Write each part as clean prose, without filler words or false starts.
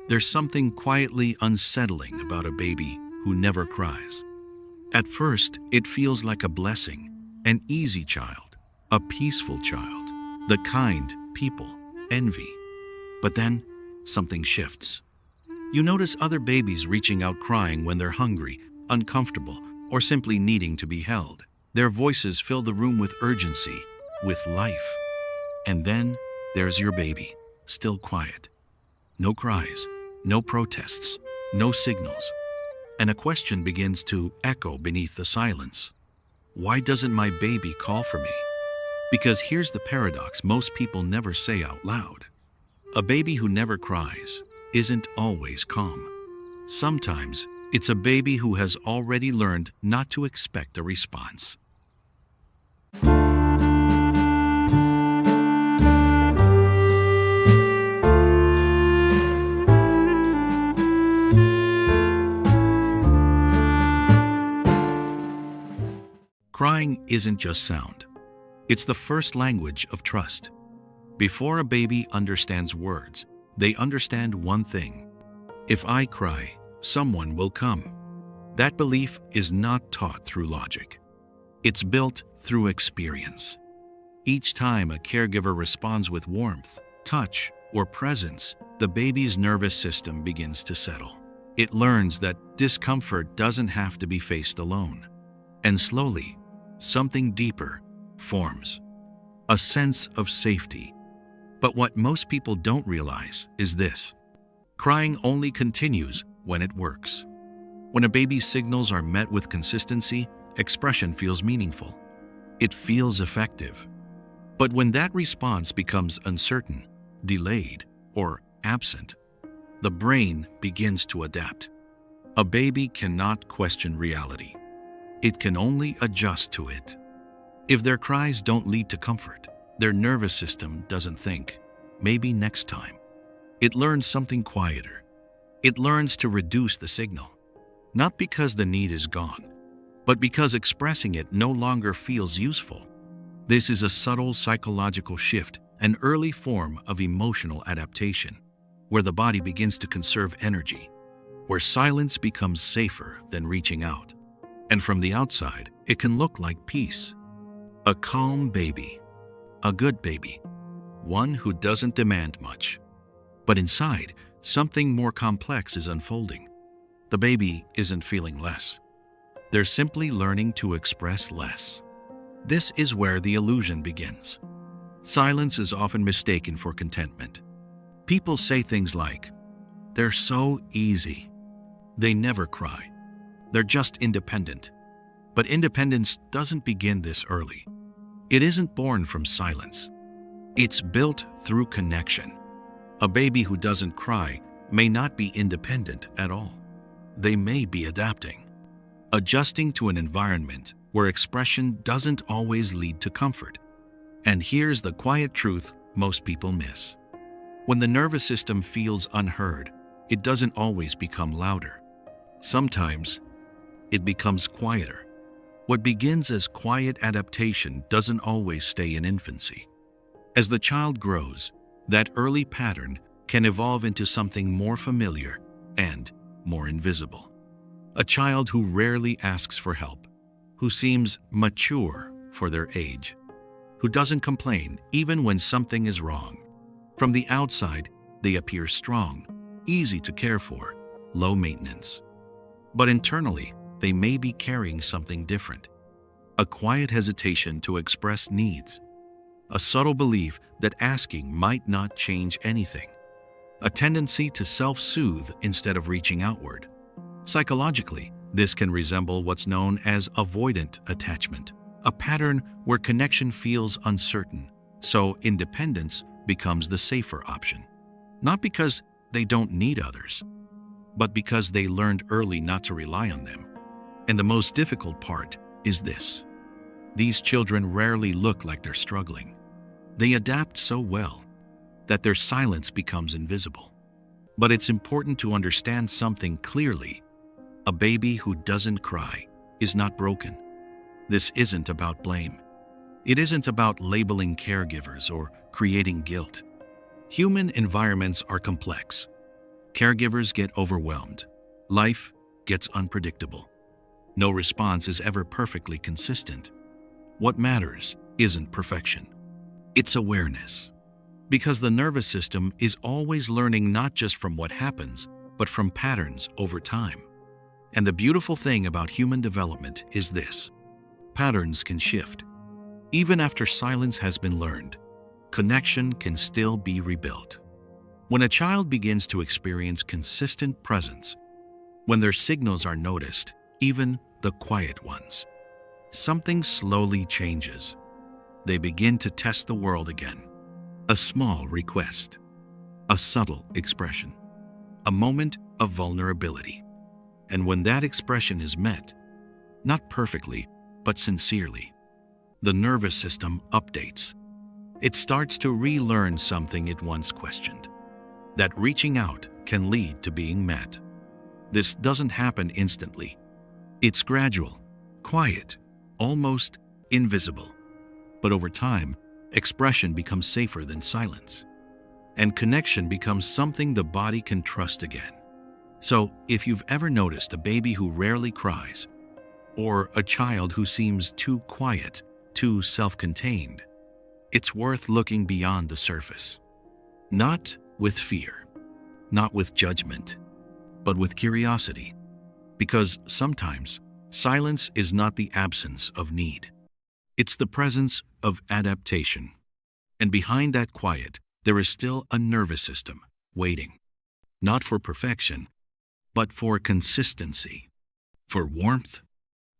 There's something quietly unsettling about a baby who never cries. At first, it feels like a blessing, an easy child, a peaceful child, the kind people envy. But then, something shifts. You notice other babies reaching out crying when they're hungry, uncomfortable, or simply needing to be held. Their voices fill the room with urgency, with life. And then, there's your baby, still quiet. No cries, no protests, no signals. And a question begins to echo beneath the silence. Why doesn't my baby call for me? Because here's the paradox most people never say out loud. A baby who never cries isn't always calm. Sometimes it's a baby who has already learned not to expect a response. Crying isn't just sound. It's the first language of trust. Before a baby understands words, they understand one thing. If I cry, someone will come. That belief is not taught through logic. It's built through experience. Each time a caregiver responds with warmth, touch, or presence, the baby's nervous system begins to settle. It learns that discomfort doesn't have to be faced alone. And slowly, something deeper forms. A sense of safety. But what most people don't realize is this. Crying only continues when it works. When a baby's signals are met with consistency, expression feels meaningful. It feels effective. But when that response becomes uncertain, delayed, or absent, the brain begins to adapt. A baby cannot question reality. It can only adjust to it. If their cries don't lead to comfort, their nervous system doesn't think, maybe next time. It learns something quieter. It learns to reduce the signal. Not because the need is gone, but because expressing it no longer feels useful. This is a subtle psychological shift, an early form of emotional adaptation, where the body begins to conserve energy, where silence becomes safer than reaching out. And from the outside, it can look like peace. A calm baby. A good baby. One who doesn't demand much. But inside, something more complex is unfolding. The baby isn't feeling less. They're simply learning to express less. This is where the illusion begins. Silence is often mistaken for contentment. People say things like, "They're so easy. They never cry. They're just independent." But independence doesn't begin this early. It isn't born from silence. It's built through connection. A baby who doesn't cry may not be independent at all. They may be adapting, adjusting to an environment where expression doesn't always lead to comfort. And here's the quiet truth most people miss. When the nervous system feels unheard, it doesn't always become louder. Sometimes, it becomes quieter. What begins as quiet adaptation doesn't always stay in infancy. As the child grows, that early pattern can evolve into something more familiar and more invisible. A child who rarely asks for help, who seems mature for their age, who doesn't complain even when something is wrong. From the outside, they appear strong, easy to care for, low maintenance. But internally, they may be carrying something different. A quiet hesitation to express needs. A subtle belief that asking might not change anything. A tendency to self-soothe instead of reaching outward. Psychologically, this can resemble what's known as avoidant attachment, a pattern where connection feels uncertain, so independence becomes the safer option. Not because they don't need others, but because they learned early not to rely on them. And the most difficult part is this. These children rarely look like they're struggling. They adapt so well that their silence becomes invisible. But it's important to understand something clearly. A baby who doesn't cry is not broken. This isn't about blame. It isn't about labeling caregivers or creating guilt. Human environments are complex. Caregivers get overwhelmed. Life gets unpredictable. No response is ever perfectly consistent. What matters isn't perfection. It's awareness. Because the nervous system is always learning not just from what happens, but from patterns over time. And the beautiful thing about human development is this: patterns can shift. Even after silence has been learned, connection can still be rebuilt. When a child begins to experience consistent presence, when their signals are noticed, even the quiet ones, something slowly changes. They begin to test the world again. A small request, a subtle expression, a moment of vulnerability. And when that expression is met, not perfectly, but sincerely, the nervous system updates. It starts to relearn something it once questioned, that reaching out can lead to being met. This doesn't happen instantly. It's gradual, quiet, almost invisible. But over time, expression becomes safer than silence, and connection becomes something the body can trust again. So, if you've ever noticed a baby who rarely cries, or a child who seems too quiet, too self-contained, it's worth looking beyond the surface. Not with fear, not with judgment, but with curiosity. Because sometimes, silence is not the absence of need. It's the presence of adaptation. And behind that quiet, there is still a nervous system waiting, not for perfection, but for consistency, for warmth,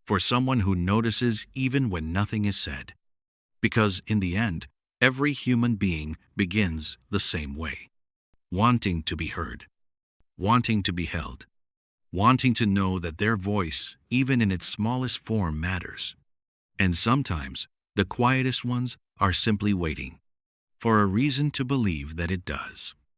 for someone who notices even when nothing is said. Because in the end, every human being begins the same way, wanting to be heard, wanting to be held, wanting to know that their voice, even in its smallest form, matters. And sometimes, the quietest ones are simply waiting for a reason to believe that it does.